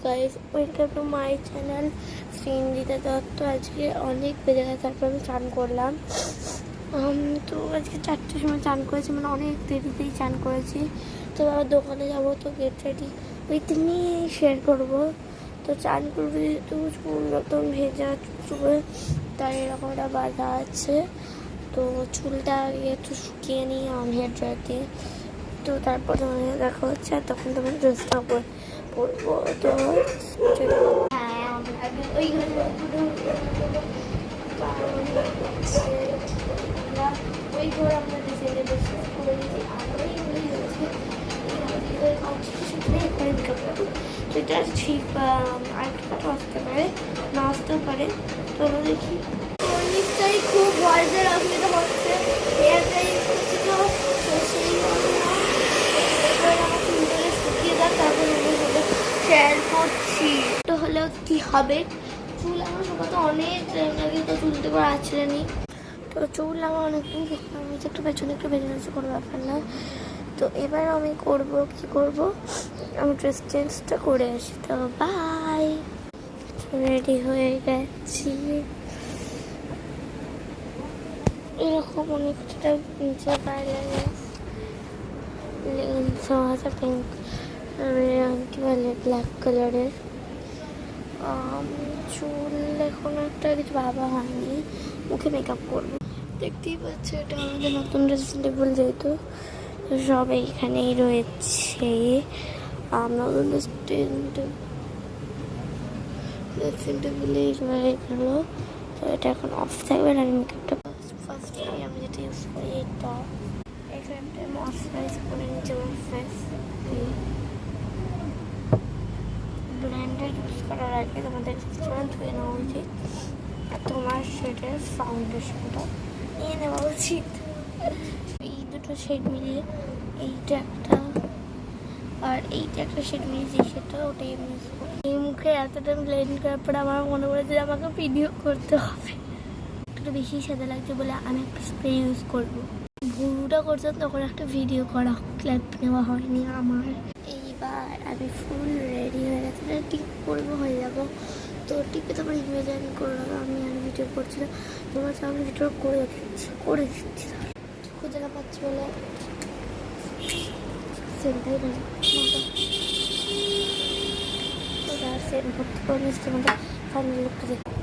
Guys, welcome to my channel Srinjita Dutta. আজকে অনেক বেজে গেছে, তারপর আমি চান করলাম। তো আজকে 4টার সময় চান করেছি, মানে অনেক দেরিতেই চান করেছি। তো আবার দোকানে যাবো, তো গেট রেডি ওই তুমি শেয়ার করবো। তো চান করবে যেহেতু চুল একদম ভেজা চুল, তাই এরকম একটা বাঁধা আছে। তো চুলটা একটু শুকিয়ে নিই হেয়ার ড্রায়ার দিয়ে। তো তারপর তোমাদের দেখা হচ্ছে, আর তখন তোমার ড্রেসটা পরবো। তো হ্যাঁ, ওই ওই ঘর আমরা ডিজাইনে বেশি করে দিচ্ছি, আর ওই ঘরেই হচ্ছে তো এটা ঠিক আরেকটা আসতে পারে, না আসতেও পারে। তো দেখি অনেকটাই খুব ভয়েসের অসুবিধা হচ্ছে, হেয়ারটাই করছি। তো সেই আমার চুলটাকে শুকিয়ে দেয়, তারপরে শেয়ার করছি। তো হলেও কি হবে, চুল আমার শুকাতে অনেক টাইম লাগে, তো চুলতে করে আছড়ে নিই। তো চুল আমার অনেকদিন আমি একটু পেছনে নিচ্ছি, কোনো ব্যাপার না। তো এবার আমি করব কি করব, আমি ড্রেস চেঞ্জটা করে আসি। তো বাই, রেডি হয়ে গেছি। এরকম অনেকটা নিচে পারলে পিঙ্ক কি বলে ব্ল্যাক কালারের। চুল এখন একটা কিছু ভাবা হয়নি, মুখে মেকআপ করবো। দেখতেই পাচ্ছি এটা আমাদের নতুন ড্রেসিং টেবিল, যেহেতু সব এইখানেই রয়েছে। নতুন ড্রেসিং টেবিলেই রয়ে গেল। তো এটা এখন অফ থাকবে, আর মেকআপটা ফার্স্ট আমি যেটা ইউজ করি এটা, এখানটায় ময়শ্চারাইজ করে নিচে আমার ফেস। ব্লেন্ডার ইউজ করার আগে তোমাদের কিছুক্ষণ ধুয়ে নেওয়া উচিত, আর তোমার শেডের ফাউন্ডেশনটা নিয়ে নেওয়া উচিত। এই দুটো শেড মিলিয়ে এইটা একটা, আর এইটা একটা শেড মিলিয়ে সেটা ওটাই আমি ইউজ করি। এই মুখে এতটা ব্লেন্ড করার পরে আমার মনে পড়েছে যে আমাকে ভিডিও করতে হবে, একটু বেশি সাদা লাগছে বলে আমি একটা স্প্রে ইউজ করবো। ভুরুটা করতাম তখন একটা ভিডিও করা, ক্লিপ নেওয়া হয়নি আমার। এইবার আমি ফুল রেডি হয়ে গেছি, টিপ করবো, হয়ে যাবো। তো টিপে তারপর ইমেজিন করলাম আমি আর ভিডিও করছিলাম, তোমার সাথে আমি ভিডিও করে দিচ্ছি খুঁজে না পাচ্ছি বলে সেন্টাই নেই। সেন্ট ভর্তি করে নিচ্ছি, তোমাদের ফাইনাল লুকটা দেখো।